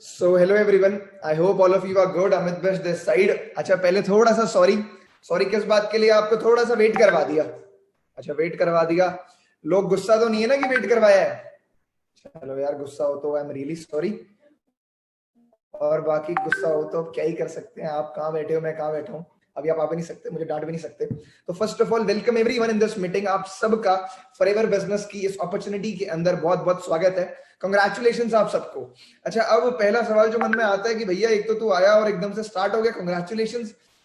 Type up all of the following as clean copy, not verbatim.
So hello everyone. I hope all of you are good. Amit Best this side. अच्छा पहले थोड़ा सा sorry किस बात के लिए आपको थोड़ा सा वेट करवा दिया। अच्छा वेट करवा दिया। लोग गुस्सा तो नहीं है ना कि वेट करवाया है। चलो यार गुस्सा हो तो आई एम रियली सॉरी। और बाकी गुस्सा हो तो क्या ही कर सकते हैं। आप कहाँ बैठे हो, मैं कहाँ बैठा हूँ। अभी आप आ भी नहीं सकते, मुझे डांट भी नहीं सकते। तो first of all welcome everyone in this meeting. आप सबका फॉरएवर बिजनेस की इस अपॉर्चुनिटी के अंदर बहुत बहुत स्वागत है। कंग्रेचुलेशन आप सबको। अच्छा अब पहला सवाल जो मन में आता है कि भैया एक तो तू आया और एकदम से स्टार्ट हो गया कंग्रेचुलेशन।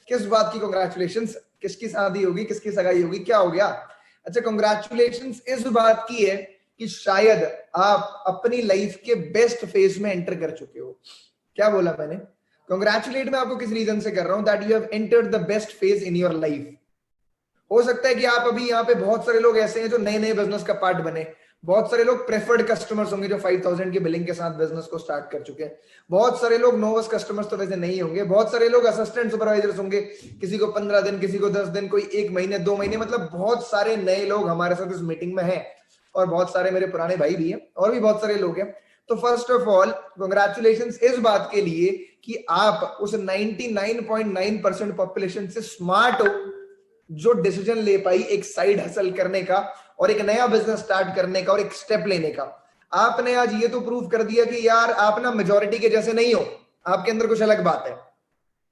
किस बात की कंग्रेचुलेशन? किसकी शादी होगी, किसकी सगाई होगी, क्या हो गया? अच्छा कंग्रेचुलेशन इस बात की है कि शायद आप अपनी लाइफ के बेस्ट फेज में एंटर कर चुके हो। क्या बोला मैंने? कंग्रेचुलेट मैं आपको किस रीजन से कर रहा हूं? That you have entered the best phase in your life. हो सकता है कि आप अभी यहाँ पे बहुत सारे लोग ऐसे हैं जो नए नए बिजनेस का पार्ट बने। बहुत सारे लोग प्रेफर्ड कस्टमर्स होंगे जो 5000 की बिलिंग के साथ बिजनेस को स्टार्ट कर चुके हैं। बहुत सारे लोग नोवस कस्टमर्स तो वैसे नहीं होंगे। बहुत सारे लोग असिस्टेंट सुपरवाइजर्स होंगे, किसी को 15 दिन, किसी को 10 दिन, कोई 1 महीने 2 महीने, मतलब बहुत सारे नए लोग हमारे साथ इस मीटिंग में हैं। और बहुत सारे मेरे पुराने भाई भी हैं और भी बहुत सारे लोग हैं। तो फर्स्ट ऑफ ऑल कंग्रेचुलेशंस इस बात के लिए कि आप उस 99.9% पॉपुलेशन से स्मार्ट हो जो डिसीजन ले पाई एक साइड हसल करने का और एक नया बिजनेस स्टार्ट करने का और एक स्टेप लेने का। आपने आज ये तो प्रूव कर दिया कि यार आप ना मेजोरिटी के जैसे नहीं हो, आपके अंदर कुछ अलग बात है।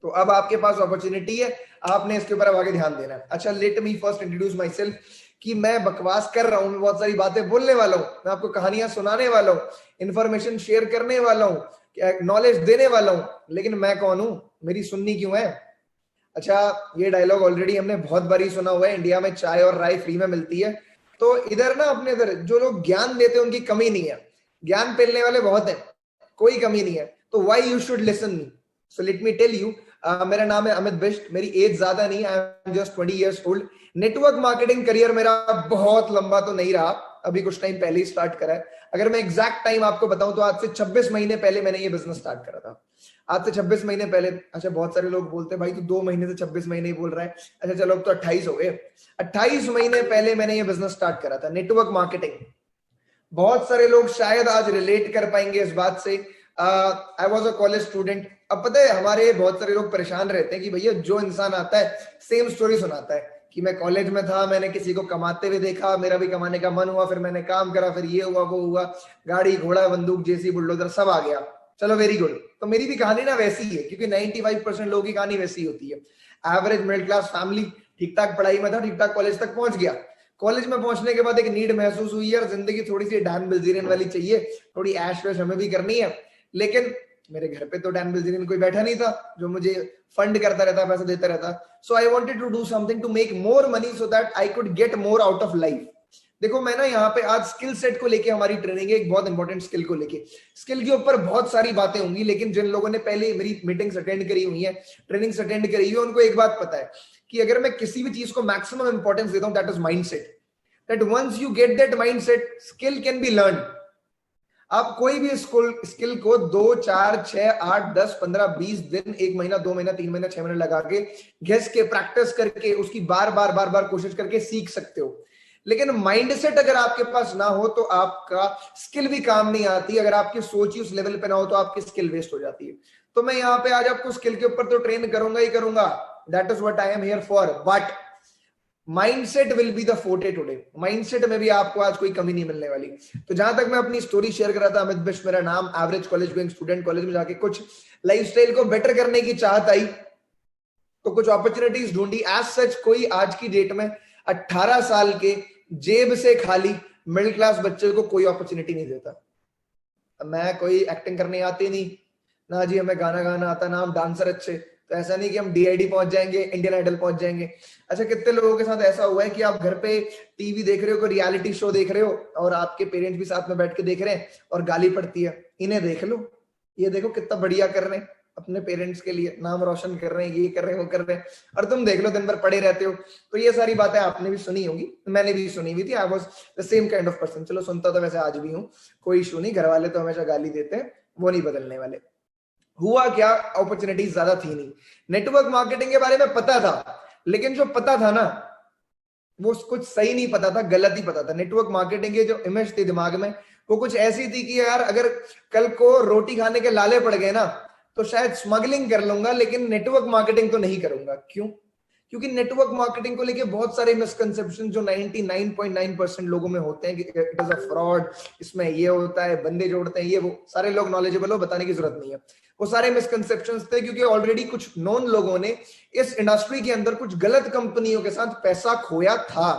तो अब आपके पास अपॉर्चुनिटी है, आपने इसके ऊपर अब आगे ध्यान देना है। अच्छा let me first introduce my self कि मैं बकवास कर रहा हूं, मैं बहुत सारी बातें बोलने वाला हूं, मैं आपको कहानियां सुनाने वाला हूं, इंफॉर्मेशन शेयर करने वाला हूं, नॉलेज देने वाला हूं, लेकिन मैं कौन हूं, मेरी सुननी क्यों है? अच्छा ये डायलॉग ऑलरेडी हमने बहुत बारी सुना हुआ है, इंडिया में चाय और राय फ्री में मिलती है। तो इधर ना अपने इधर जो लोग ज्ञान देते हैं उनकी कमी नहीं है, ज्ञान फैलने वाले बहुत है, कोई कमी नहीं है। तो why you should listen me? So let me tell you. मेरा नाम है अमित बिष्ट, मेरी एज ज्यादा नहीं, I am just 20 years old. Network marketing career मेरा बहुत लंबा तो नहीं रहा, अभी कुछ टाइम पहले ही स्टार्ट करा है। अगर मैं एग्जैक्ट टाइम आपको बताऊं तो आज से 26 महीने पहले मैंने ये बिजनेस स्टार्ट करा था। आज से 26 महीने पहले। अच्छा बहुत सारे लोग बोलते हैं भाई तू 2 महीने से 26 महीने ही बोल रहा है। अच्छा चलो अब तो 28 हो गए। 28 महीने पहले मैंने ये बिजनेस स्टार्ट करा था, नेटवर्क मार्केटिंग। बहुत सारे लोग शायद आज रिलेट कर पाएंगे इस बात से। I was a college student. अब पता है हमारे बहुत सारे लोग परेशान रहते हैं कि भैया जो इंसान आता है सेम स्टोरी सुनाता है कि मैं कॉलेज में था, मैंने किसी को कमाते हुए देखा, मेरा भी कमाने का मन हुआ, फिर मैंने काम करा, फिर ये हुआ वो हुआ, गाड़ी घोड़ा बंदूक जेसी बुलडोजर सब आ गया। चलो वेरी गुड। तो मेरी भी कहानी ना वैसी ही है, क्योंकि 95% लोगों की कहानी वैसी होती है। एवरेज मिडिल क्लास फैमिली, ठीक ठाक पढ़ाई में था, ठीक ठाक कॉलेज तक पहुंच गया। कॉलेज में पहुंचने के बाद एक नीड महसूस हुई यार जिंदगी थोड़ी सी डैन बिल्जीरियन वाली चाहिए, थोड़ी ऐश वैश हमें भी करनी है। लेकिन मेरे घर पे तो डैन बिल्जीरियन कोई बैठा नहीं था जो मुझे फंड करता रहता, पैसा देता रहता। So I wanted to do something to make more money so that I could get more out of life. देखो मैं ना यहाँ पे आज स्किल सेट को लेके हमारी ट्रेनिंग है, एक बहुत इंपॉर्टेंट स्किल को लेके। स्किल के ऊपर बहुत सारी बातें होंगी, लेकिन जिन लोगों ने पहले मेरी मीटिंग्स अटेंड करी हुई है, ट्रेनिंग्स अटेंड करी हुई है, उनको एक बात पता है कि अगर मैं किसी भी चीज को मैक्सिमम इंपॉर्टेंस देता हूँ, that is mindset. That once you get that mindset, skill can be learn. आप कोई भी स्किल को 2 4 6 8 10 15 20 दिन, 1 महीना 2 महीना 3 महीना 6 महीने लगा के घिस के प्रैक्टिस करके उसकी बार बार बार बार कोशिश करके सीख सकते हो। लेकिन माइंडसेट अगर आपके पास ना हो तो आपका स्किल भी काम नहीं आती। अगर आपकी सोच ही उस लेवल पे ना हो तो आपकी स्किल वेस्ट हो जाती है। तो मैं यहाँ पे आज आपको स्किल के ऊपर तो ट्रेन करूंगा ही करूंगा, that is what I am here for. But mindset will be the forte today. Mindset में भी आपको आज कोई कमी नहीं मिलने वाली। तो जहां तक मैं अपनी स्टोरी शेयर कर रहा था, अमित बिष्ट मेरा नाम, average college going student, college में जाके कुछ लाइफस्टाइल को बेटर करने की चाहत आई तो कुछ अपॉर्चुनिटीज ढूंढी। एज सच कोई आज की डेट में 18 साल के जेब से खाली मिडिल क्लास बच्चे को कोई अपॉर्चुनिटी नहीं देता। मैं कोई एक्टिंग करने आती नहीं ना जी, हमें गाना गाना आता ना, हम डांसर अच्छे। तो ऐसा नहीं कि हम डीआईडी पहुंच जाएंगे, इंडियन आइडल पहुंच जाएंगे। अच्छा कितने लोगों के साथ ऐसा हुआ है कि आप घर पे टीवी देख रहे हो, कोई रियलिटी शो देख रहे हो और आपके पेरेंट्स भी साथ में बैठ के देख रहे हैं और गाली पड़ती है, इन्हें देख लो, ये देखो कितना बढ़िया कर रहे हैं, अपने पेरेंट्स के लिए नाम रोशन कर रहे हैं, ये कर रहे हैं वो कर रहे हैं, और तुम देख लो दिन भर पड़े रहते हो। तो ये सारी बातें आपने भी सुनी होंगी, मैंने भी सुनी हुई थी। I was the same kind of person. चलो सुनता तो वैसे आज भी हूँ, कोई इशू नहीं, घर वाले तो हमेशा गाली देते हैं, वो नहीं बदलने वाले। हुआ क्या, अपॉर्चुनिटीज ज्यादा थी नहीं। नेटवर्क मार्केटिंग के बारे में पता था, लेकिन जो पता था ना वो कुछ सही नहीं पता था, गलत ही पता था। नेटवर्क मार्केटिंग के जो इमेज थी दिमाग में वो कुछ ऐसी थी कि यार अगर कल को रोटी खाने के लाले पड़ गए ना तो शायद स्मगलिंग कर लूंगा, लेकिन नेटवर्क मार्केटिंग तो नहीं करूंगा। क्यों? क्योंकि नेटवर्क मार्केटिंग को लेके बहुत सारे मिसकंसेप्शन जो 99.9% लोगों में होते हैं कि इट इज अ फ्रॉड, इसमें ये होता है, बंदे जोड़ते हैं, ये वो सारे लोग नॉलेजेबल हो, बताने की जरूरत नहीं है। वो सारे मिसकंसेप्शंस थे क्योंकि ऑलरेडी कुछ नॉन लोगों ने इस इंडस्ट्री के अंदर कुछ गलत कंपनियों के साथ पैसा खोया था,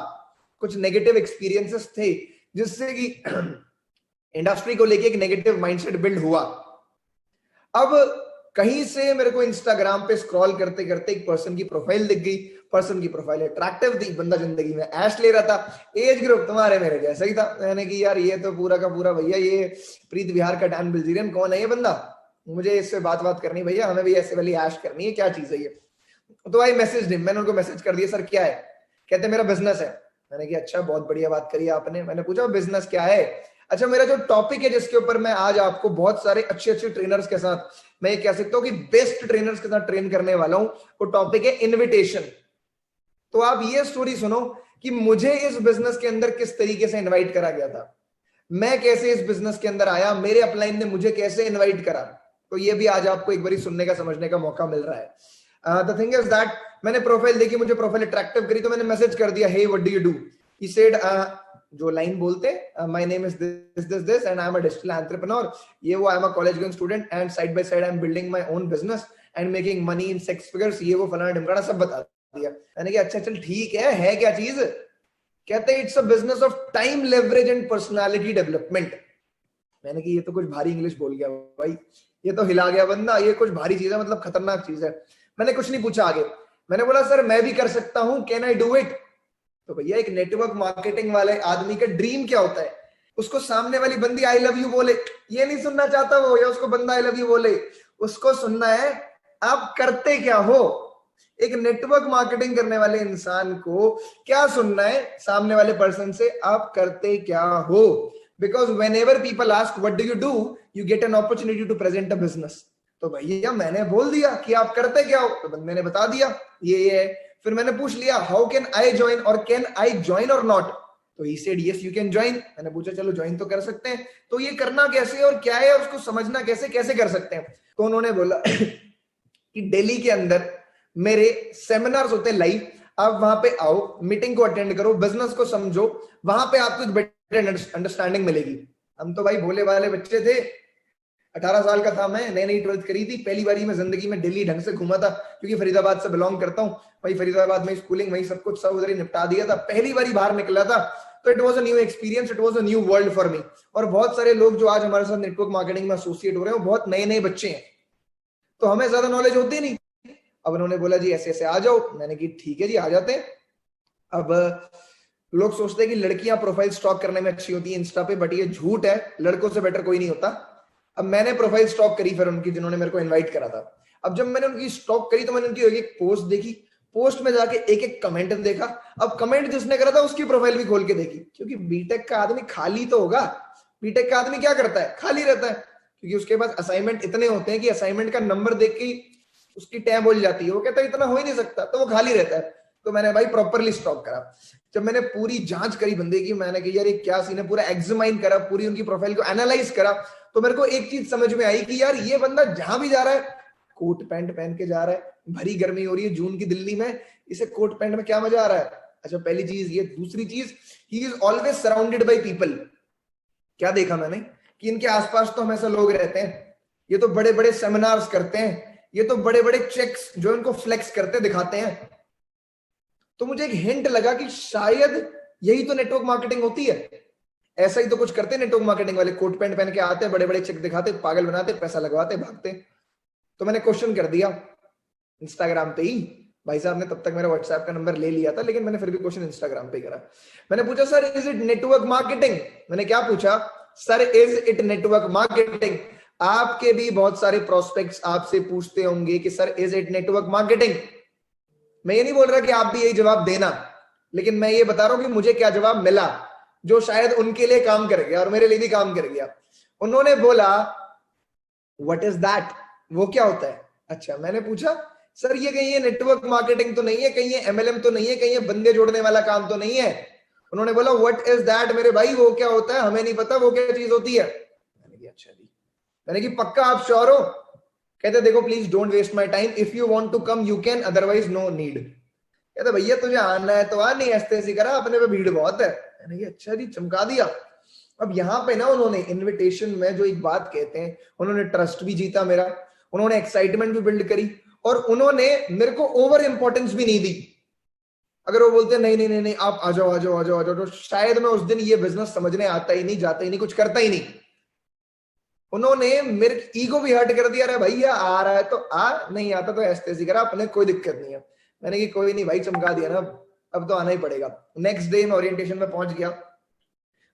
कुछ नेगेटिव एक्सपीरियंसेस थे जिससे कि इंडस्ट्री को लेके एक नेगेटिव माइंडसेट बिल्ड हुआ। अब कहीं से मेरे को इंस्टाग्राम पे स्क्रॉल करते करते एक पर्सन की प्रोफाइल दिख गई। पर्सन की प्रोफाइल अट्रैक्टिव थी, बंदा जिंदगी में ऐश ले रहा था, एज ग्रुप तुम्हारे मेरे जैसा ही था। मैंने कि यार ये तो पूरा का पूरा भैया ये प्रीत विहार का डैन बिल्जीरियन, कौन है ये बंदा, मुझे इससे बात करनी भैया, हमें भी ऐसे वाली ऐश करनी है, क्या चीज है ये। तो आई मैसेज मैंने उनको मैसेज कर दिया, सर क्या है? कहते मेरा बिजनेस है। मैंने कहा अच्छा बहुत बढ़िया बात करी आपने। मैंने पूछा बिजनेस क्या है? अच्छा मेरा जो टॉपिक है जिसके ऊपर मैं आज आपको बहुत सारे अच्छे अच्छे ट्रेनर्स के साथ, मैं ये कह सकता हूँ कि बेस्ट ट्रेनर्स के साथ ट्रेन करने वाला हूं, वो टॉपिक है इनविटेशन। तो आप ये स्टोरी सुनो कि मुझे इस बिजनेस के अंदर किस तरीके से इनवाइट करा गया था, मैं कैसे इस बिजनेस के अंदर आया, मेरे अपलाइन ने मुझे कैसे इनवाइट करा। तो ये भी आज आपको एक बार सुनने का समझने का मौका मिल रहा है। द थिंग इज दैट मैंने प्रोफाइल देखी, मुझे प्रोफाइल अट्रैक्टिव करी, तो मैंने मैसेज कर दिया, hey what do you do? He said जो लाइन बोलते, my name is this and I am a digital entrepreneur, ये वो, I am a college going student and side by side I am building my own business and making money in 6 figures, ये वो फलाना ढिमकाना सब बता दिया। मैंने कहा अच्छा चल ठीक है क्या चीज? कहते it's a business of time leverage and personality development. मैंने कहा ये तो कुछ भारी इंग्लिश बोल गया भाई, ये तो हिला गया बंदा, ये कुछ भारी चीज है, मतलब खतरनाक चीज है। मैंने कुछ नहीं पूछा आगे, मैंने बोला सर मैं भी कर सकता हूं, कैन आई डू इट? तो भैया एक नेटवर्क मार्केटिंग वाले आदमी का ड्रीम क्या होता है? उसको सामने वाली बंदी आई लव यू बोले, ये नहीं सुनना चाहता वो, या उसको बंदा आई लव यू बोले, उसको सुनना है आप करते क्या हो। एक नेटवर्क मार्केटिंग करने वाले इंसान को क्या सुनना है सामने वाले पर्सन से? आप करते क्या हो। Because whenever people ask what do you do, you get an opportunity to present a business. तो भैया मैंने बोल दिया कि आप करते क्या हो, तो बंदे ने बता दिया ये है। फिर मैंने पूछ लिया हाउ कैन आई ज्वाइन और कैन आई ज्वाइन और नॉट? तो he said yes you can join. मैंने पूछा चलो ज्वाइन तो कर सकते हैं, तो ये करना कैसे और क्या है, उसको समझना कैसे, कैसे कर सकते हैं? तो उन्होंने बोला कि दिल्ली के अंदर मेरे सेमिनार्स होते हैं लाइव, आप वहां पे आओ, मीटिंग को अटेंड करो, बिजनेस को समझो, वहां पे आपको एक बेटर अंडरस्टैंडिंग मिलेगी। हम तो भाई भोले वाले बच्चे थे, 18 साल का था मैं, नई नई 12th करी थी, पहली बारी में जिंदगी में दिल्ली ढंग से घूमा था, क्योंकि फरीदाबाद से बिलोंग करता हूँ, वही फरीदाबाद में स्कूलिंग, वही सब कुछ सब उधर ही निपटा दिया था, पहली बारी बाहर निकला था। तो it was a new experience, it was a new world for me. और बहुत सारे लोग जो आज हमारे साथ नेटवर्क मार्केटिंग में एसोसिएट हो रहे हैं वो बहुत नए नए बच्चे हैं, तो हमें ज्यादा नॉलेज होती नहीं। अब उन्होंने बोला जी ऐसे ऐसे आ जाओ, मैंने की ठीक है जी आ जाते हैं। अब लोग सोचते हैं कि लड़कियां प्रोफाइल स्टॉक करने में अच्छी होती है इंस्टा पे, बट ये झूठ है, लड़कों से बेटर कोई नहीं होता। अब मैंने प्रोफाइल स्टॉक करी फिर उनकी, जिन्होंने मेरे को इनवाइट करा था। अब जब मैंने उनकी स्टॉक करी तो मैंने उनकी एक पोस्ट देखी, पोस्ट में जाके एक एक कमेंट देखा। अब कमेंट जिसने करा था उसकी प्रोफाइल भी खोल के देखी, क्योंकि बीटेक का आदमी खाली तो होगा, बीटेक का आदमी क्या करता है, खाली रहता है, क्योंकि उसके पास असाइनमेंट इतने होते हैं कि असाइनमेंट का नंबर देख के उसकी टैब बोल जाती है, वो कहता है इतना हो ही नहीं सकता, तो वो खाली रहता है। तो मैंने भाई प्रॉपरली स्टॉक करा, जब मैंने पूरी जांच करी बंदे की, मैंने कहा यार ये क्या सीन है, पूरा एग्जामाइन करा, पूरी उनकी प्रोफाइल को एनालाइज करा, तो मेरे को एक चीज समझ में आई कि यार ये बंदा जहां भी जा रहा है कोट पैंट पहन के जा रहा है, भरी गर्मी हो रही है जून की दिल्ली में, इसे कोट पैंट में क्या मजा आ रहा है? अच्छा पहली चीज ये। दूसरी चीज, he is always surrounded by people. क्या देखा मैंने कि इनके आसपास तो हमेशा लोग रहते हैं, ये तो बड़े बड़े सेमिनार्स करते हैं, ये तो बड़े बड़े चेक्स जो इनको फ्लेक्स करते दिखाते हैं। तो मुझे एक हिंट लगा कि शायद यही तो नेटवर्क मार्केटिंग होती है, ऐसा ही तो कुछ करते हैं नेटवर्क मार्केटिंग वाले, कोट पैंट पहन के आते हैं, बड़े बड़े चेक दिखाते, पागल बनाते, पैसा लगवाते, भागते। तो मैंने क्वेश्चन कर दिया इंस्टाग्राम पे ही, भाई साहब ने तब तक मेरा व्हाट्सएप का नंबर ले लिया था, लेकिन मैंने फिर भी क्वेश्चन इंस्टाग्राम पे करा। मैंने पूछा sir is it network marketing? मैंने क्या पूछा? Sir is it network marketing? आपके भी बहुत सारे प्रोस्पेक्ट्स आपसे पूछते होंगे कि sir is it network marketing. मैं ये नहीं बोल रहा कि आप भी यही जवाब देना, लेकिन मैं ये बता रहा हूं कि मुझे क्या जवाब मिला जो शायद उनके लिए काम कर गया और मेरे लिए भी काम कर गया। उन्होंने बोला व्हाट इज दैट? वो क्या होता है? अच्छा मैंने पूछा सर ये कहीं ये नेटवर्क मार्केटिंग तो नहीं है, कहीं ये एमएलएम तो नहीं है, कहीं ये बंदे जोड़ने वाला काम तो नहीं है? उन्होंने बोला व्हाट इज दैट मेरे भाई, वो क्या होता है, हमें नहीं पता वो क्या चीज होती है। मैंने कहा अच्छा जी। मैंने कहा पक्का आप श्योर हो? कहते देखो please don't waste my time, if you want to come you can, otherwise no need. कहते भैया तुझे आना है तो आ, नहीं ऐसे करा, अपने पे भीड़ बहुत है। मैंने कहा अच्छा जी, चमका दिया। अब यहाँ पे ना उन्होंने इनविटेशन में जो एक बात कहते हैं, उन्होंने ट्रस्ट भी जीता मेरा, उन्होंने एक्साइटमेंट भी बिल्ड करी, और उन्होंने मेरे को ओवर इंपॉर्टेंस भी नहीं दी। अगर वो बोलते नहीं नहीं नहीं नहीं आप आ जाओ आ जाओ आ जाओ आ जाओ, तो शायद मैं उस दिन ये बिजनेस समझने आता ही नहीं, जाता ही नहीं, कुछ करता ही नहीं। उन्होंने मेरे ईगो भी हर्ट कर दिया, अरे भैया आ रहा है तो आ, नहीं आता तो ऐसे करा, अपने कोई दिक्कत नहीं है। मैंने कि कोई नहीं भाई, चमका दिया ना, अब तो आना ही पड़ेगा। नेक्स्ट डे मैं ओरिएंटेशन में पहुंच गया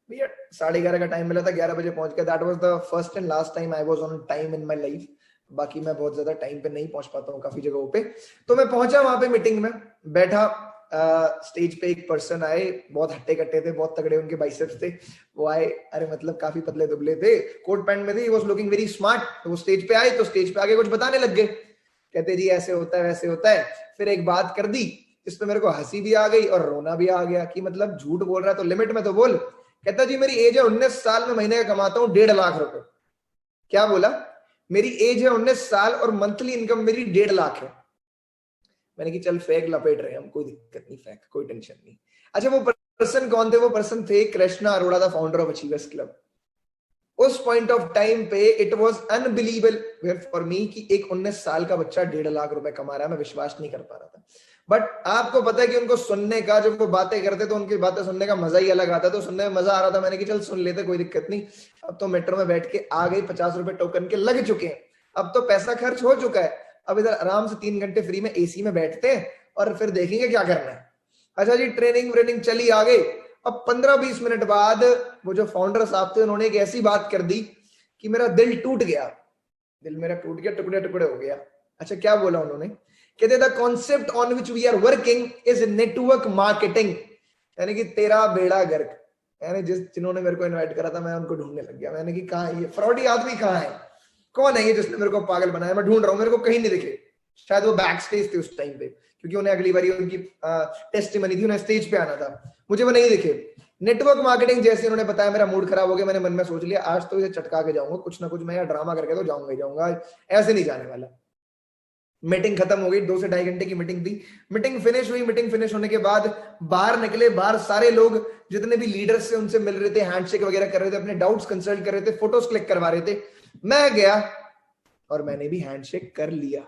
भैया, 11:30 का टाइम मिला था, 11 बजे पहुंच गया। That was the first and last time I was on time in my life. बाकी मैं बहुत ज्यादा टाइम पे नहीं पहुंच पाता हूँ काफी जगहों पे। तो मैं पहुंचा वहां पे मीटिंग में, बैठा, स्टेज पे एक पर्सन आए, बहुत हट्टे कट्टे थे, बहुत तगड़े उनके बाइसेप्स थे। वो आए, अरे मतलब काफी पतले दुबले थे, कोट पैंट में थे, he was looking very smart. तो वो स्टेज पे आए, तो स्टेज पे आके कुछ बताने लग गए, कहते जी ऐसे होता है वैसे होता है। फिर एक बात कर दी जिसमें मेरे को हंसी भी आ गई और रोना भी आ गया कि मतलब झूठ बोल रहा है तो लिमिट में तो बोल। कहता जी मेरी एज है 19 साल, में महीने का कमाता हूँ 1.5 लाख रुपए। क्या बोला? मेरी एज है 19 साल और मंथली इनकम मेरी 1.5 लाख है। मैंने कि चल फेक लपेट रहे हम, कोई दिक्कत नहीं, फेक, कोई टेंशन नहीं। अच्छा वो पर्सन कौन थे? वो पर्सन थे Krishna Arora, the founder of achievers club. उस पॉइंट ऑफ टाइम पे it was unbelievable for me कि एक 19 साल का बच्चा 1.5 लाख रुपए कमा रहा है। मैं विश्वास नहीं कर पा रहा था। बट आपको पता है कि उनको सुनने का, जब वो बातें करते तो उनकी बातें सुनने का मजा ही अलग आता, तो सुनने में मजा आ रहा था। मैंने कि चल सुन लेते, कोई दिक्कत नहीं। अब तो मेट्रो में बैठ के आ गई, 50 रुपए टोकन के लग चुके हैं, अब तो पैसा खर्च हो चुका है। अब इधर आराम से 3 घंटे फ्री में एसी में बैठते हैं और फिर देखेंगे क्या करना है। अच्छा जी, ट्रेनिंग व्रेनिंग चली, आ गई। अब 15-20 मिनट बाद वो जो फाउंडर साहब थे, उन्होंने एक ऐसी बात कर दी कि मेरा दिल टूट गया। दिल मेरा टूट गया, टुकड़े टुकड़े हो गया। अच्छा क्या बोला उन्होंने? कहते the concept on which we are working is network marketing. यानी कि तेरा बेड़ा गर्क। यानी जिन्होंने मेरे को इनवाइट करा था, मैं उनको ढूंढने लग गया। मैंने कि कहाँ है ये फ्रॉडी आदमी, कहाँ है, कौन है ये जिसने मेरे को पागल बनाया? मैं ढूंढ रहा हूँ, मेरे को कहीं नहीं दिखे। शायद वो बैक स्टेज थे उस टाइम पे, क्योंकि उन्हें अगली बारी उनकी टेस्टिमनी थी, उन्हें स्टेज पे आना था, मुझे वो नहीं दिखे। नेटवर्क मार्केटिंग जैसे उन्होंने बताया, मेरा मूड खराब हो गया। मैंने मन में सोच लिया आज तो इसे चटका के जाऊंगा, कुछ ना कुछ मैं ड्रामा करके तो जाऊंगा ही जाऊंगा, ऐसे नहीं जाने वाला। मीटिंग खत्म हो गई, 2 से 2.5 घंटे की मीटिंग थी। मीटिंग फिनिश हुई। मीटिंग फिनिश होने के बाद बाहर निकले। बाहर सारे लोग जितने भी लीडर्स से उनसे मिल रहे थे, हैंडशेक वगैरह कर रहे थे, अपने डाउट्स कंसल्ट कर रहे थे, फोटोज क्लिक करवा रहे थे। मैं गया और मैंने भी हैंडशेक कर लिया,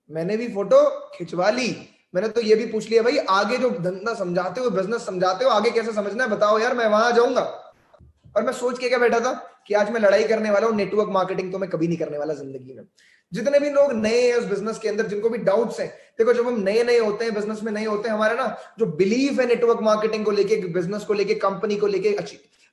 मैंने भी फोटो खिंचवा ली। मैंने तो ये भी पूछ लिया, भाई आगे जो धंधा समझाते हो, बिजनेस समझाते हो, आगे कैसे समझना है बताओ यार, मैं वहां जाऊंगा। और मैं सोच के क्या बैठा था कि आज मैं लड़ाई करने वाला हूँ, नेटवर्क मार्केटिंग तो मैं कभी नहीं करने वाला जिंदगी में। जितने भी लोग नए हैं उस बिजनेस के अंदर, जिनको भी डाउट्स हैं, देखो जब हम नए नए होते हैं, बिजनेस में नए होते हैं, हमारा ना जो बिलीफ है नेटवर्क मार्केटिंग को लेके, बिजनेस को लेके, कंपनी को लेके,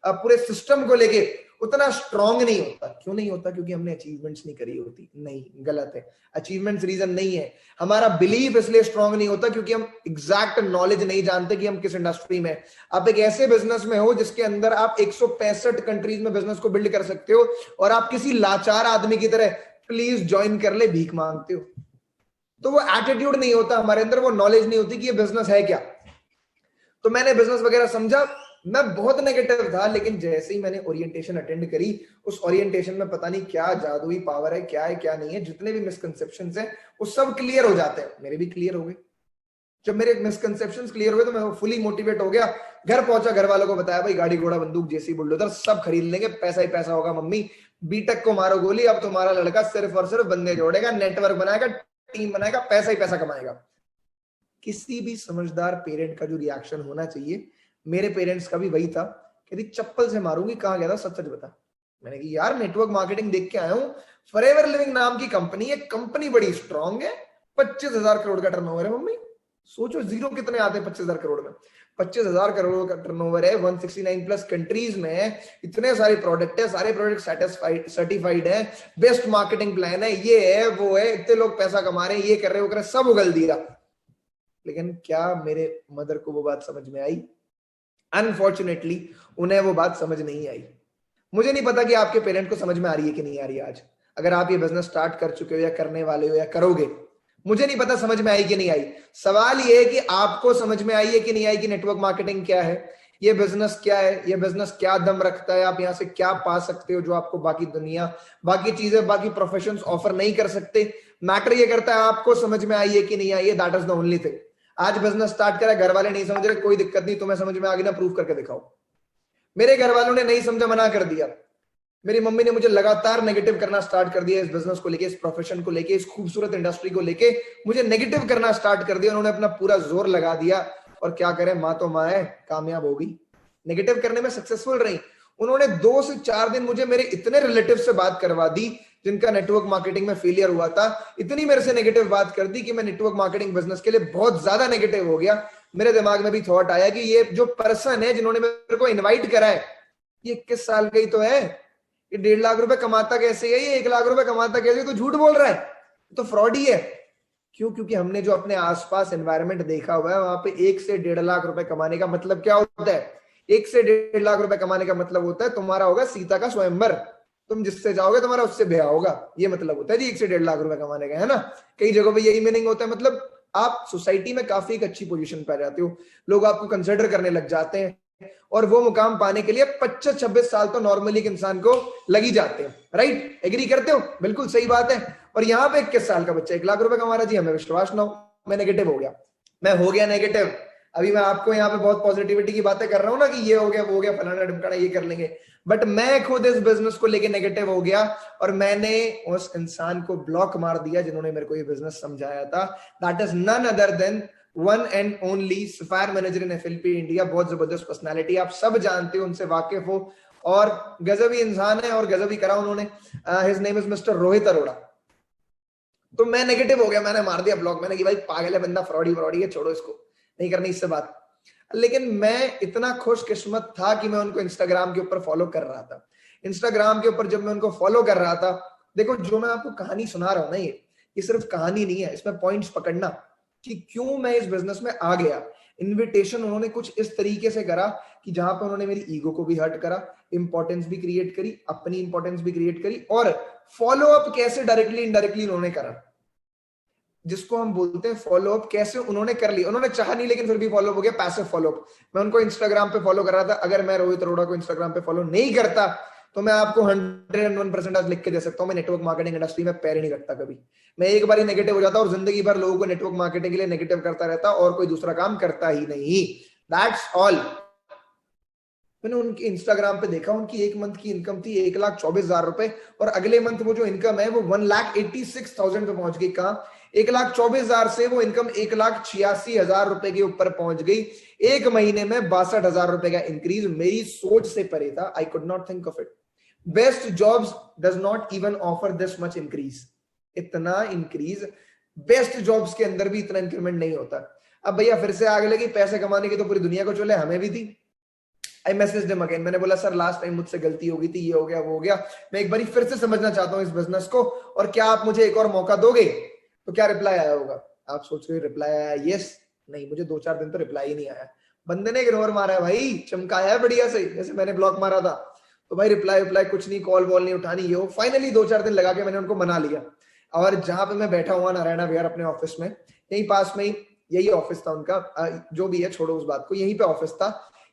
पूरे सिस्टम को लेके, उतना स्ट्रांग नहीं होता। क्यों नहीं होता? क्योंकि हमने अचीवमेंट्स नहीं करी होती। नहीं, गलत है, अचीवमेंट्स रीजन नहीं है। हमारा बिलीफ इसलिए स्ट्रांग नहीं होता क्योंकि हम एग्जैक्ट नॉलेज नहीं जानते कि हम किस इंडस्ट्री में। आप एक ऐसे बिजनेस में हो जिसके अंदर आप 165 कंट्रीज में बिजनेस को बिल्ड कर सकते हो, और आप किसी लाचार आदमी की तरह प्लीज ज्वाइन कर ले भीख मांगते हो। तो वो एटीट्यूड नहीं होता हमारे अंदर, वो नॉलेज नहीं होती कि ये बिजनेस है क्या। तो मैंने बिजनेस वगैरह समझा, मैं बहुत नेगेटिव था, लेकिन जैसे ही मैंने ओरिएंटेशन अटेंड करी, उस ओरिएंटेशन में पता नहीं क्या जादुई पावर है, क्या नहीं है। जितने भी मिसकंसेप्शंस हैं वो सब क्लियर हो जाते हैं। मेरे भी क्लियर हो गए। जब मेरे मिसकंसेप्शंस क्लियर हुए तो मैं फुली मोटिवेट हो गया। घर पहुंचा, घर वालों को बताया, भाई गाड़ी घोड़ा बंदूक जेसी बुलडोजर सब खरीद लेंगे, पैसा ही पैसा होगा। मम्मी बीटेक को मारो गोली, अब तुम्हारा लड़का सिर्फ और सिर्फ बंदे जोड़ेगा, नेटवर्क बनाएगा, टीम बनाएगा, पैसा ही पैसा कमाएगा। किसी भी समझदार पेरेंट का जो रिएक्शन होना चाहिए, मेरे पेरेंट्स का भी वही था। कहती चप्पल से मारूंगी, कहां गया था, सच सच बता। मैंने कहा यार नेटवर्क मार्केटिंग देख के आया हूं, फॉरएवर लिविंग नाम की कंपनी है, कंपनी बड़ी स्ट्रांग है, 25,000 करोड़ का टर्नओवर है। मम्मी सोचो जीरो कितने आते हैं 25,000 करोड़ में। 25,000 करोड़ का टर्नओवर है, 169 प्लस कंट्रीज में, इतने सारे प्रोडक्ट है, सारे प्रोडक्ट सेटिस्फाइड सर्टिफाइड है, बेस्ट मार्केटिंग प्लान है, ये है वो है, इतने लोग पैसा कमा रहे हैं, ये कर रहे, वो कर रहे, सब उगल दिया। लेकिन क्या मेरे मदर को वो बात समझ में आई? अनफॉर्चुनेटली उन्हें वो बात समझ नहीं आई। मुझे नहीं पता कि आपके पेरेंट को समझ में आ रही है कि नहीं आ रही है आज, अगर आप ये बिजनेस स्टार्ट कर चुके हो या करने वाले हो या करोगे। मुझे नहीं पता समझ में आई कि नहीं आई। सवाल ये है कि आपको समझ में आई है कि नहीं आई कि नेटवर्क मार्केटिंग क्या है। ये बिजनेस क्या है, ये बिजनेस क्या दम रखता है, आप यहाँ से क्या पा सकते हो जो आपको बाकी दुनिया, बाकी चीजें, बाकी प्रोफेशंस ऑफर नहीं कर सकते। मैटर ये करता है आपको समझ में आई है कि नहीं आई है, that is the only thing. आज बिजनेस स्टार्ट करा, घर वाले नहीं समझ रहे, कोई दिक्कत नहीं, तुम्हें समझ में आ गई ना, प्रूव करके दिखाओ। मेरे घर वालों ने नहीं समझा, मना कर दिया। मेरी मम्मी ने मुझे लगातार नेगेटिव करना स्टार्ट कर दिया, इस बिजनेस को लेके, इस प्रोफेशन को लेके, इस खूबसूरत इंडस्ट्री को लेके मुझे नेगेटिव करना स्टार्ट कर दिया। उन्होंने अपना पूरा जोर लगा दिया, और क्या करें, माँ तो माँ है, कामयाब हो गई, नेगेटिव करने में सक्सेसफुल रही। उन्होंने 2 से 4 दिन मुझे मेरे इतने रिलेटिव से बात करवा दी जिनका नेटवर्क मार्केटिंग में फेलियर हुआ था, इतनी मेरे से नेगेटिव बात कर दी कि मैं नेटवर्क मार्केटिंग बिजनेस के लिए बहुत ज्यादा नेगेटिव हो गया। मेरे दिमाग में भी थॉट आया कि ये जो पर्सन है जिन्होंने मेरे को इन्वाइट करा है, ये 21 साल का ही तो है, ये 1.5 लाख रुपए कमाता कैसे है, ये 1 लाख रुपए कमाता कैसे, तो झूठ बोल रहा है, तो फ्रॉड ही है। क्यों? क्योंकि हमने जो अपने आसपास एनवायरनमेंट देखा हुआ है, वहां पे 1 से 1.5 लाख रुपए कमाने का मतलब क्या होता है? 1 से 1.5 लाख रुपए कमाने का मतलब होता है तुम्हारा होगा सीता का स्वयंवर, तुम जिससे जाओगे तुम्हारा उससे ब्याह होगा, ये मतलब होता है जी 1 से 1.5 लाख रुपए कमाने का, है ना। कई जगहों पे यही मीनिंग होता है, मतलब आप सोसाइटी में काफी एक अच्छी पोजीशन पे आ जाते हो, लोग आपको कंसिडर करने लग जाते हैं, और वो मुकाम पाने के लिए 25-26 साल तो नॉर्मली एक इंसान को लग ही जाते हैं। राइट? एग्री करते हो? बिल्कुल सही बात है। और यहाँ पे 21 साल का बच्चा 1 लाख रुपए कमा रहा, जी हमें विश्वास ना हो, मैं नेगेटिव हो गया, मैं हो गया नेगेटिव। अभी मैं आपको यहाँ पे बहुत पॉजिटिविटी की बातें कर रहा हूँ ना कि ये हो गया, वो हो गया, फलाना ढिमकाना, ये कर लेंगे, बट मैं खुद इस बिजनेस को लेके नेगेटिव हो गया, और मैंने उस इंसान को ब्लॉक मार दिया जिन्होंने मेरे को ये बिजनेस समझाया था। That is none other than one and only sapphire manager in FLP India. बहुत जबरदस्त पर्सनालिटी, आप सब जानते हो, उनसे वाकिफ हो, और गजबी इंसान है और गजबी करा उन्होंने। His name is mister Rohit Arora. तो मैं नेगेटिव हो गया, मैंने मार दिया ब्लॉक, मैंने कि भाई पागल है बंदा, फ्रॉडी है, छोड़ो इसको, नहीं करनी इससे बात। लेकिन मैं इतना खुशकिस्मत था कि मैं उनको इंस्टाग्राम के ऊपर फॉलो कर रहा था। इंस्टाग्राम के ऊपर जब मैं उनको फॉलो कर रहा था, देखो जो मैं आपको कहानी सुना रहा हूं ना, ये सिर्फ कहानी नहीं है, इसमें पॉइंट्स पकड़ना कि क्यों मैं इस बिजनेस में आ गया। इन्विटेशन उन्होंने कुछ इस तरीके से करा कि जहां पर उन्होंने मेरी ईगो को भी हर्ट करा, इंपॉर्टेंस भी क्रिएट करी, अपनी इंपॉर्टेंस भी क्रिएट करी, और फॉलो अप कैसे डायरेक्टली इनडायरेक्टली उन्होंने करा, जिसको हम बोलते हैं फॉलो अप, कैसे उन्होंने कर लिया। उन्होंने चाहा नहीं लेकिन फिर भी फॉलो हो गया, पैसिव फॉलो अप। मैं उनको इंस्टाग्राम पे फॉलो कर रहा था, अगर मैं रोहित अरोड़ा को इंस्टाग्राम पे फॉलो नहीं करता तो मैं आपको 101% आज लिख के दे सकता हूं, मैं नेटवर्क मार्केटिंग इंडस्ट्री में पैर ही नहीं रखता कभी। मैं एक बार ही नेगेटिव हो जाता और जिंदगी भर लोगों को नेटवर्क मार्केटिंग के लिए नेगेटिव करता रहता, और कोई दूसरा काम करता ही नहीं। That's all. मैंने उनके इंस्टाग्राम पे देखा, उनकी एक मंथ की इनकम थी 1,24,000 रुपए, और अगले मंथ वो जो इनकम है वो 1,86,000 पे पहुंच गई। कहा 1,24,000 से वो इनकम 1,86,000 रुपए के ऊपर पहुंच गई। एक महीने में 62,000 रुपए का इंक्रीज मेरी सोच से परे था। I could not think of it. Best jobs does not even offer this much increase. इतना इंक्रीज बेस्ट जॉब्स के अंदर भी इतना इंक्रीमेंट नहीं होता। अब भैया फिर से आगे लगी, पैसे कमाने की तो पूरी दुनिया को चले, हमें भी थी। आई मैसेज हिम अगेन, मैंने बोला सर लास्ट टाइम मुझसे गलती हो गई थी, ये हो गया वो हो गया, मैं एक बार फिर से समझना चाहता हूँ इस बिजनेस को, और क्या आप मुझे एक और मौका दोगे? तो क्या रिप्लाई आया होगा? आप सोच रहे हो रिप्लाई आया यस? नहीं, मुझे 2-4 दिन तो रिप्लाई ही नहीं आया। बंदे ने इग्नोर मारा है भाई, चमकाया है बढ़िया से, जैसे मैंने ब्लॉक मारा था। तो भाई रिप्लाई कुछ नहीं, कॉल वॉल नहीं उठानी, ये हो। फाइनली 2-4 दिन लगा के मैंने उनको मना लिया, और जहां पे मैं बैठा हुआ नारायणा विहार अपने ऑफिस में, यही पास में ही, यही ऑफिस था उनका, जो भी है छोड़ो उस बात को, यहीं पे ऑफिस था।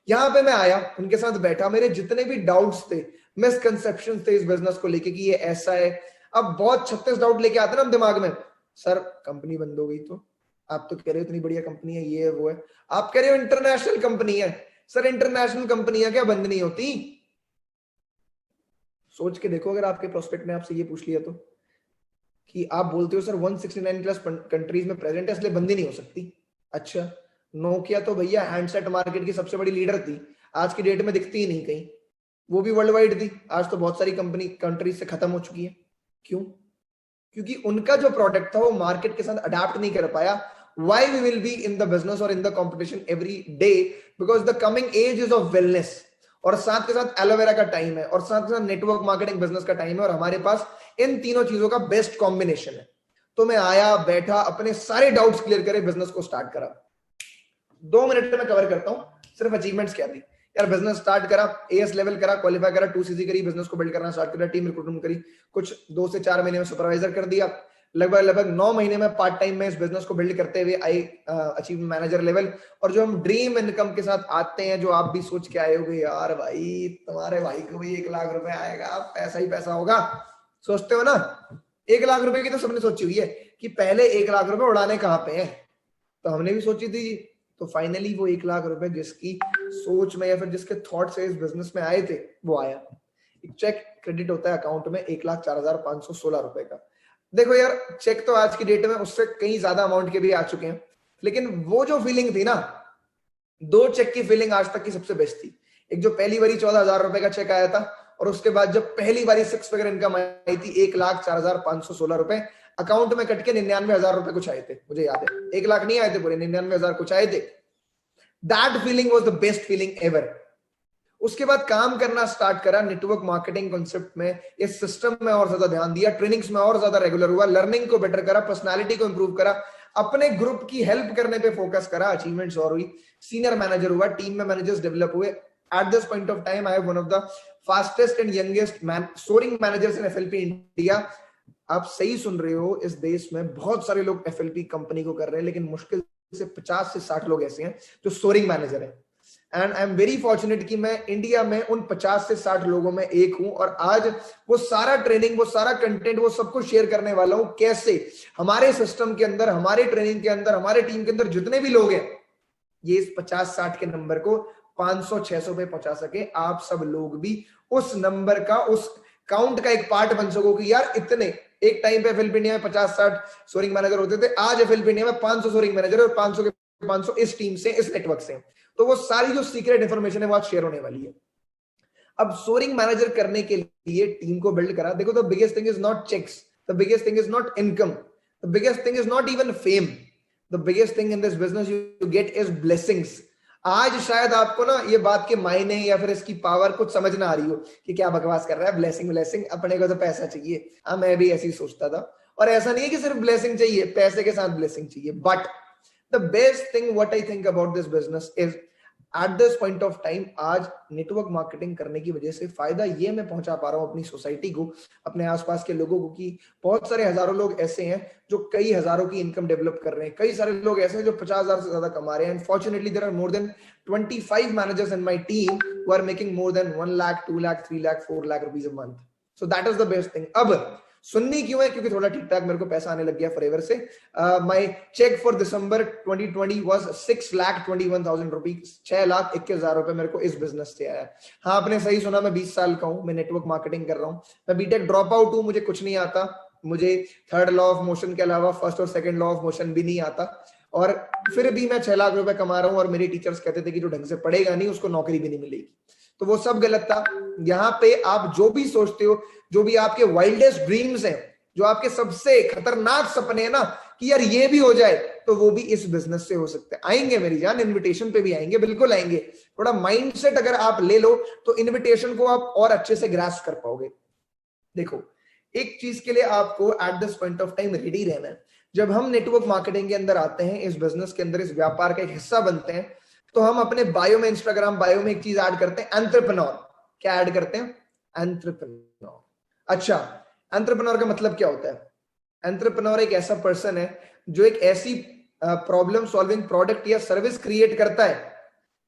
यहाँ पे मैं आया, उनके साथ बैठा, मेरे जितने भी डाउट्स थे, मिसकंसेप्शंस थे इस बिजनेस को लेके कि ये ऐसा है। अब बहुत 36 डाउट लेके आते ना हम दिमाग में, सर कंपनी बंद हो गई तो, आप तो कह रहे हो इतनी बढ़िया कंपनी है, ये है वो है, आप कह रहे हो इंटरनेशनल कंपनी है, सर इंटरनेशनल कंपनियां क्या बंद नहीं होती? सोच के देखो, अगर आपके प्रोस्पेक्ट ने आपसे ये पूछ लिया तो, कि आप बोलते हो सर 169 प्लस कंट्रीज में प्रेजेंट है इसलिए बंद ही नहीं हो सकती। अच्छा, नोकिया तो भैया हैंडसेट मार्केट की सबसे बड़ी लीडर थी, आज की डेट में दिखती ही नहीं कहीं, वो भी वर्ल्ड वाइड थी, आज तो बहुत सारी कंपनी कंट्रीज से खत्म हो चुकी है। क्यों? क्योंकि उनका जो प्रोडक्ट था वो मार्केट के साथ अडेप्ट नहीं कर पाया। Why we will be in the business or in the competition every day? Because the coming age is of wellness, और साथ के साथ एलोवेरा का टाइम है, और साथ के साथ नेटवर्क मार्केटिंग बिजनेस का टाइम है, और हमारे पास इन तीनों चीजों का बेस्ट कॉम्बिनेशन है। तो मैं आया, बैठा, अपने सारे डाउट्स क्लियर करे, बिजनेस को स्टार्ट करा। 2 मिनट में कवर करता हूं सिर्फ अचीवमेंट्स क्या थी। यार बिजनेस स्टार्ट करा, एएस लेवल करा, क्वालिफाई करा, 2CC करी, बिजनेस को बिल्ड करना स्टार्ट करा, टीम रिक्रूटमेंट करी, कुछ 2 से 4 महीने में सुपरवाइजर कर दिया, लगभग लगभग 9 महीने में पार्ट टाइम में इस बिजनेस को बिल्ड करते हुए आई अचीव मैनेजर लेवल। और जो हम ड्रीम इनकम के साथ आते हैं, जो आप भी सोच के आए होगे यार भाई तुम्हारे भाई को भी 1 लाख रुपए आएगा, पैसा ही पैसा होगा, सोचते हो ना। 1 लाख रुपए की तो सबने सोची हुई है कि पहले 1 लाख रुपए उड़ाने कहाँ पे हैं, तो हमने भी सोची थी। तो फाइनली वो 1 लाख रुपए जिसकी सोच में या फिर जिसके थॉट से इस बिजनेस में आए थे वो आया। एक चेक क्रेडिट होता है अकाउंट में 1,04,516 रुपए का। देखो यार, चेक तो आज की डेट में उससे कहीं ज्यादा अमाउंट के भी आ चुके हैं, लेकिन वो जो फीलिंग थी ना, 2 चेक की फीलिंग आज तक की सबसे बेस्ट थी। एक जो पहली बारी 14,000 रुपए का चेक आया था, और उसके बाद जब पहली बारी 6 फिगर इनकम आई थी 1,04,516 रुपए, अकाउंट में कट के 99,000 रुपए कुछ आए थे, मुझे याद है। 1 लाख नहीं आए थे पूरे, 99,000 कुछ आए थे। That feeling was the best feeling ever. उसके बाद काम करना स्टार्ट करा नेटवर्क मार्केटिंग कॉन्सेप्ट में, इस सिस्टम में और ज्यादा ध्यान दिया, ट्रेनिंग्स में और ज्यादा रेगुलर हुआ, लर्निंग को बेटर करा, पर्सनालिटी को इंप्रूव करा, अपने ग्रुप की हेल्प करने पे फोकस करा, अचीवमेंट्स और हुई, सीनियर मैनेजर हुआ, टीम में मैनेजर्स डेवलप हुए। At this point of time I have one of the fastest and youngest soaring managers in FLP India. आप सही सुन रहे हो, इस देश में बहुत सारे लोग एफएलपी कंपनी को कर रहे हैं, लेकिन मुश्किल से 50 से 60 लोग ऐसे हैं जो सोरिंग मैनेजर हैं। And I am very fortunate कि मैं इंडिया में उन 50 से 60 लोगों में एक हूं, और आज वो सारा ट्रेनिंग, वो सारा कंटेंट, वो सब कुछ शेयर करने वाला हूं। कैसे हमारे सिस्टम के अंदर, हमारे ट्रेनिंग के अंदर, हमारे टीम के अंदर जितने भी लोग हैं, ये इस 50-60 के नंबर को 500-600 पे पहुंचा सके। आप सब लोग भी उस नंबर का, उस काउंट का एक पार्ट बन सको कि यार इतने, एक टाइम पे एफएलपी इंडिया में 50-60 सोरिंग मैनेजर होते थे, आज एफएलपी इंडिया में 500 सोरिंग मैनेजर, और 500 के 500 इस टीम से, इस नेटवर्क से। तो वो सारी जो सीक्रेट इंफॉर्मेशन है वो आज शेयर होने वाली है। अब सोरिंग मैनेजर करने के लिए टीम को बिल्ड करा। देखो, the biggest thing is not cheques, the biggest thing is not income, the biggest thing is not even fame, the biggest thing in this business you get is blessings. आज शायद आपको ना ये बात के मायने या फिर इसकी पावर कुछ समझ ना आ रही हो कि क्या बकवास कर रहा है, ब्लेसिंग ब्लेसिंग, अपने को तो पैसा चाहिए। हाँ, मैं भी ऐसे ही सोचता था, और ऐसा नहीं है कि सिर्फ ब्लेसिंग चाहिए, पैसे के साथ ब्लेसिंग चाहिए। But the best thing what I think about this business is at this point of time, आज नेटवर्क मार्केटिंग करने की वजह से फायदा ये मैं पहुंचा पा रहा हूं अपनी सोसाइटी को, अपने आसपास के लोगों को, कि बहुत सारे हजारों लोग ऐसे हैं जो कई हजारों की इनकम डेवलप कर रहे हैं, कई सारे लोग ऐसे हैं जो 50,000 से ज्यादा कमा रहे हैं। Unfortunately there are more than 25 managers in my team who are making more than 1 lakh, 2 lakh, 3 lakh, 4 lakh rupees a month. So that is the best thing. अब सुननी क्यों है? क्योंकि थोड़ा ठीक ठाक मेरे को पैसा आने लग गया फॉरएवर से। My cheque for December 2020 was 6,21,000 rupees, 6,21,000 रुपए मेरे को इस बिजनेस से आया। हाँ, आपने सही सुना, मैं 20 साल का हूं, मैं नेटवर्क मार्केटिंग कर रहा हूं, मैं बीटेक ड्रॉप आउट हूं, मुझे कुछ नहीं आता, मुझे थर्ड लॉ ऑफ मोशन के अलावा फर्स्ट और सेकंड लॉ ऑफ मोशन भी नहीं आता, और फिर भी मैं 6 लाख रुपए कमा रहा हूं। और मेरे टीचर्स कहते थे कि जो ढंग से पढ़ेगा नहीं उसको नौकरी भी नहीं मिलेगी। तो वो सब गलत था। यहाँ पे आप जो भी सोचते हो, जो भी आपके वाइल्डेस्ट ड्रीम्स हैं, जो आपके सबसे खतरनाक सपने हैं ना कि यार ये भी हो जाए, तो वो भी इस बिजनेस से हो सकते हैं। आएंगे मेरी जान, इनविटेशन पे भी आएंगे, बिल्कुल आएंगे। थोड़ा माइंडसेट अगर आप ले लो तो इनविटेशन को आप और अच्छे से ग्रास्प कर पाओगे। देखो, एक चीज के लिए आपको eight this point of time ready रहना है। जब हम नेटवर्क मार्केटिंग के अंदर आते हैं, इस बिजनेस के अंदर, इस व्यापार का एक हिस्सा बनते हैं, तो हम अपने बायो में, इंस्टाग्राम बायो में एक चीज ऐड करते हैं, एंटरप्रेन्योर। क्या ऐड करते हैं? एंटरप्रेन्योर। अच्छा, एंटरप्रेन्योर का मतलब क्या होता है? एंटरप्रेन्योर एक ऐसा पर्सन है जो एक ऐसी प्रॉब्लम सॉल्विंग प्रोडक्ट या सर्विस क्रिएट करता है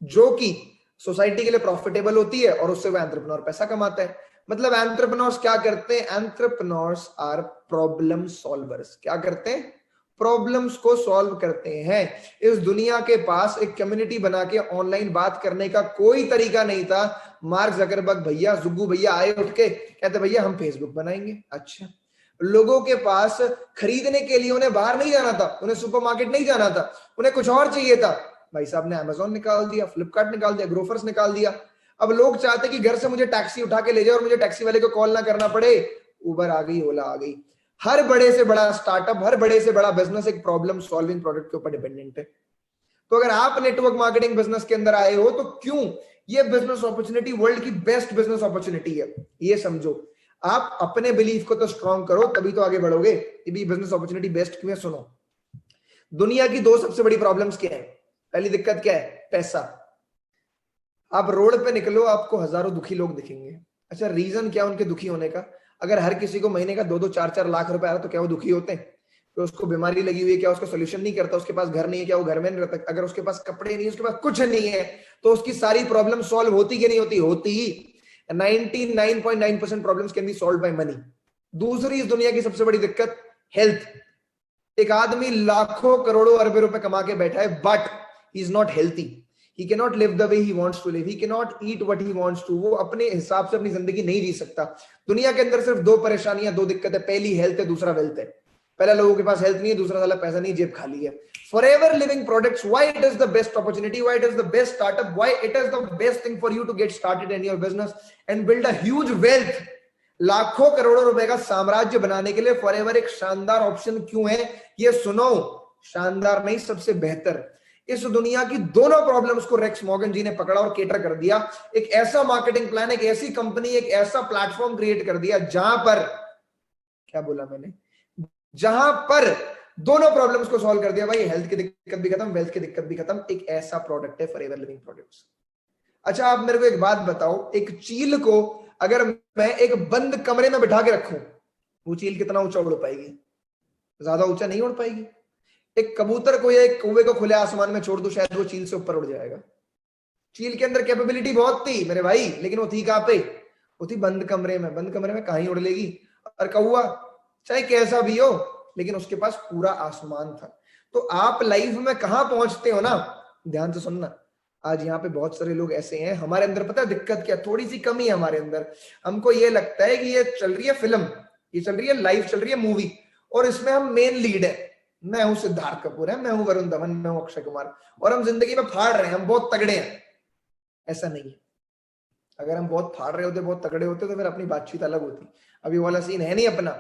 जो कि सोसाइटी के लिए प्रॉफिटेबल होती है, और उससे वो एंटरप्रेन्योर पैसा कमाता है। मतलब एंटरप्रेन्योर्स क्या करते हैं? Entrepreneurs are problem solvers. क्या करते हैं? प्रॉब्लम्स को सॉल्व करते हैं। इस दुनिया के पास एक कम्युनिटी बना के ऑनलाइन बात करने का कोई तरीका नहीं था। मार्क जकरबर्ग भैया, जुग्गू भैया आए उठ के, कहते भैया हम फेसबुक बनाएंगे। अच्छा, लोगों के पास खरीदने के लिए उन्हें बाहर नहीं जाना था, उन्हें सुपरमार्केट नहीं जाना था, उन्हें कुछ और चाहिए था। भाई साहब ने अमेजोन निकाल दिया, फ्लिपकार्ट निकाल दिया, ग्रोफर्स निकाल दिया। अब लोग चाहते कि घर से मुझे टैक्सी उठा के ले जाए और मुझे टैक्सी वाले को कॉल ना करना पड़े। उबर आ गई, ओला आ गई। हर बड़े से बड़ा स्टार्टअप, हर बड़े से बड़ा बिजनेस एक प्रॉब्लम सॉल्विंग प्रोडक्ट के ऊपर डिपेंडेंट है। तो अगर आप नेटवर्क मार्केटिंग बिजनेस के अंदर आए हो, तो क्यों ये बिजनेस अपॉर्चुनिटी वर्ल्ड की बेस्ट बिजनेस अपॉर्चुनिटी है, ये समझो। आप अपने बिलीफ को तो स्ट्रॉन्ग करो, तभी तो आगे बढ़ोगे। ये भी बिजनेस अपॉर्चुनिटी बेस्ट क्यों है, सुनो। दुनिया की 2 सबसे बड़ी प्रॉब्लम्स क्या है? पहली दिक्कत क्या है? पैसा। आप रोड पे निकलो, आपको हजारों दुखी लोग दिखेंगे। अच्छा, रीजन क्या उनके दुखी होने का? अगर हर किसी को महीने का 2-2, 4-4 लाख रुपए आ रहा तो क्या वो दुखी होते हैं? तो उसको बीमारी लगी हुई है, क्या उसका सोल्यूशन नहीं करता? उसके पास घर नहीं है, क्या वो घर में नहीं रहता? अगर उसके पास कपड़े नहीं है, उसके पास कुछ नहीं है, तो उसकी सारी प्रॉब्लम सॉल्व होती कि नहीं होती? होती ही। 99.9% problems can be solve by money. दूसरी इस दुनिया की सबसे बड़ी दिक्कत हेल्थ। एक आदमी लाखों करोड़ों अरबों रुपए कमा के बैठा है, but he is not healthy. He cannot live the way he wants to live. He cannot eat what he wants to. वो अपने हिसाब से अपनी जिंदगी नहीं जी सकता। दुनिया के अंदर सिर्फ दो परेशानियां, दो दिक्कतें, पहली हेल्थ है, दूसरा वेल्थ है। पहला लोगों के पास हेल्थ नहीं है, दूसरा साला पैसा नहीं, जेब खाली है। Forever living products, why it is the best opportunity, why it is the best startup, why it is the best thing for you to get started in your business and build a huge wealth। लाखों करोड़ों रुपए का साम्राज्य बनाने के लिए forever एक शानदार ऑप्शन क्यों है? ये सुनो, शानदार नहीं, सबसे बेहतर। इस दुनिया की दोनों प्रॉब्लम्स को रेक्स मॉर्गन जी ने पकड़ा और केटर कर दिया। एक ऐसा मार्केटिंग प्लान, एक ऐसी कंपनी, एक ऐसा प्लेटफॉर्म क्रिएट कर दिया जहां पर, क्या बोला मैंने, जहां पर दोनों प्रॉब्लम्स को सॉल्व कर दिया। भाई हेल्थ की दिक्कत भी खत्म, वेल्थ की दिक्कत भी खत्म। एक ऐसा प्रोडक्ट है फॉरएवर लिविंग प्रोडक्ट्स। अच्छा, आप मेरे को एक बात बताओ, एक चील को अगर मैं एक बंद कमरे में बिठा के रखूं, वो चील कितना ऊंचा उड़ पाएगी? ज्यादा ऊंचा नहीं उड़ पाएगी। एक कबूतर को या एक कौवे को खुले आसमान में छोड़ दो, शायद वो चील से ऊपर उड़ जाएगा। चील के अंदर कैपेबिलिटी बहुत थी मेरे भाई, लेकिन वो थी कहां पे? वो थी बंद कमरे में। बंद कमरे में कहां ही उड़ लेगी। और कौवा चाहे कैसा भी हो, लेकिन उसके पास पूरा आसमान था। तो आप लाइफ में कहां पहुंचते हो ना, ध्यान से सुनना। आज यहाँ पे बहुत सारे लोग ऐसे हैं, हमारे अंदर पता है दिक्कत क्या? थोड़ी सी कमी है हमारे अंदर। हमको ये लगता है कि ये चल रही है फिल्म, ये चल रही है लाइफ, चल रही है मूवी, और इसमें हम मेन लीड है। मैं हूं सिद्धार्थ कपूर है, मैं हूं वरुण धवन, मैं हूं अक्षय कुमार, और हम जिंदगी में फाड़ रहे हैं, हम बहुत तगड़े हैं। ऐसा नहीं है। अगर हम बहुत फाड़ रहे होते, बहुत तगड़े होते, तो फिर अपनी बातचीत अलग होती। अभी वाला सीन है नहीं अपना।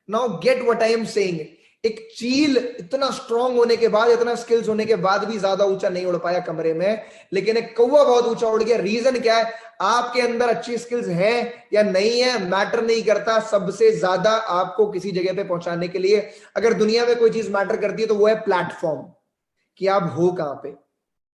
Now get what I am saying. एक चील इतना स्ट्रांग होने के बाद, इतना स्किल्स होने के बाद भी ज्यादा ऊंचा नहीं उड़ पाया कमरे में, लेकिन एक कौवा बहुत ऊंचा उड़ गया। रीजन क्या है? आपके अंदर अच्छी स्किल्स हैं या नहीं है, मैटर नहीं करता। सबसे ज्यादा आपको किसी जगह पे पहुंचाने के लिए अगर दुनिया में कोई चीज मैटर करती है तो वो है प्लेटफॉर्म, कि आप हो कहां पे।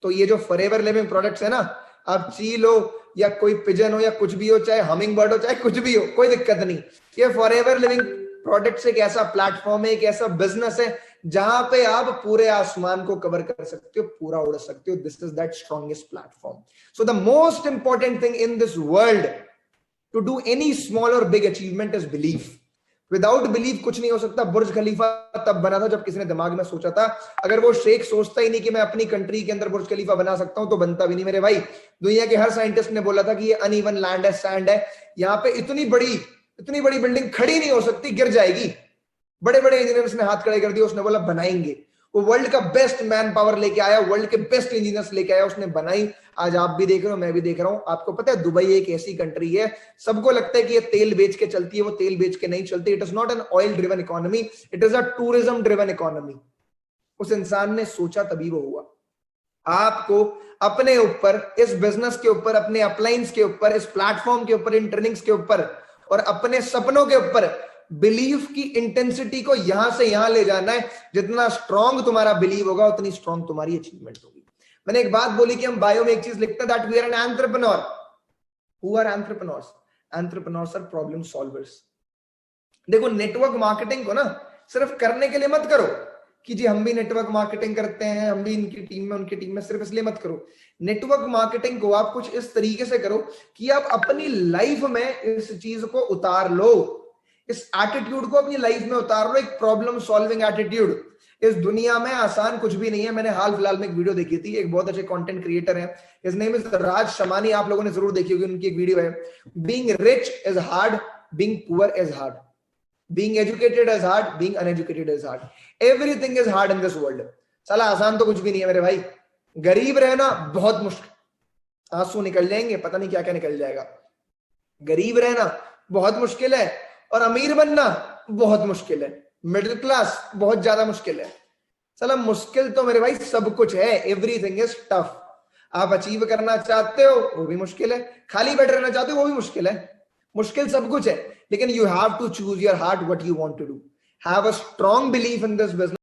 तो ये जो फॉरएवर लिविंग प्रोडक्ट्स है ना, आप चील हो या कोई पिजन हो या कुछ भी हो, चाहे हमिंग बर्ड हो, चाहे कुछ भी हो, कोई दिक्कत नहीं। ये फॉरएवर लिविंग प्रोडक्ट्स एक ऐसा प्लेटफॉर्म है, एक ऐसा बिजनेस है जहां पे आप पूरे आसमान को कवर कर सकते हो, पूरा उड़ सकते हो। This is that strongest platform. So the most important thing in this world to do any small और big achievement is belief. Without believe कुछ नहीं हो सकता। बुर्ज खलीफा तब बना था जब किसी ने दिमाग में सोचा था। अगर वो शेख सोचता ही नहीं कि मैं अपनी कंट्री के अंदर बुर्ज खलीफा बना सकता हूं, तो बनता भी नहीं मेरे भाई। दुनिया के हर साइंटिस्ट ने बोला था कि ये अनइवन लैंड है, सैंड है, यहाँ पे इतनी बड़ी बिल्डिंग खड़ी नहीं हो सकती, गिर जाएगी। बड़े बड़े इंजीनियर्स ने हाथ खड़े कर दिए, उसने बोला बनाएंगे। वो वर्ल्ड का बेस्ट मैन पावर लेके आया, वर्ल्ड के बेस्ट इंजीनियर्स लेके आया, उसने बनाई। आज आप भी देख रहे हो, मैं भी देख रहा हूं। आपको पता है दुबई एक ऐसी कंट्री है, सबको लगता है कि ये तेल बेच के चलती है, वो तेल बेच के नहीं चलती। It is not an oil driven economy, it is a tourism driven economy. उस इंसान ने सोचा तभी वो हुआ। आपको अपने ऊपर, इस बिजनेस के ऊपर, अपने अपलाइंस के ऊपर, इस प्लेटफॉर्म के ऊपर, इन ट्रेनिंग्स के ऊपर और अपने सपनों के ऊपर बिलीफ की इंटेंसिटी को यहां से यहां ले जाना है। जितना स्ट्रांग तुम्हारा बिलीव होगा, उतनी स्ट्रांग तुम्हारी अचीवमेंट होगी। मैंने एक बात बोली कि हम बायो में एक चीज लिखते हैं, that we are an entrepreneur. Who are entrepreneurs? Entrepreneurs are problem solvers. देखो, नेटवर्क मार्केटिंग को ना सिर्फ करने के लिए मत करो कि जी हम भी नेटवर्क मार्केटिंग करते हैं, हम भी इनकी टीम में, उनकी टीम में, सिर्फ इसलिए मत करो। नेटवर्क मार्केटिंग को आप कुछ इस तरीके से करो कि आप अपनी लाइफ में इस चीज को उतार लो, इस एटीट्यूड को अपनी लाइफ में उतार लो, एक प्रॉब्लम सॉल्विंग एटीट्यूड। इस दुनिया में आसान कुछ भी नहीं है। मैंने हाल फिलहाल में एक वीडियो देखी थी, एक बहुत अच्छे कंटेंट क्रिएटर है, हिज नेम इज राज शमानी, आप लोगों ने जरूर देखी होगी, उनकी एक वीडियो है, being rich is hard, being poor is hard, being educated is hard, being uneducated is hard, everything is hard in this world. साला आसान तो कुछ भी नहीं है मेरे भाई। गरीब रहना बहुत मुश्किल, आंसू निकल जाएंगे, पता नहीं क्या क्या निकल जाएगा। गरीब रहना बहुत मुश्किल है, और अमीर बनना बहुत मुश्किल है। मिडिल क्लास बहुत ज्यादा मुश्किल है। साला मुश्किल तो मेरे भाई सब कुछ है, एवरीथिंग इज टफ। आप अचीव करना चाहते हो वो भी मुश्किल है, खाली बैठ रहना चाहते हो वो भी मुश्किल है। मुश्किल सब कुछ है, लेकिन you have to choose your heart, what you want to do. Have a strong belief in this business.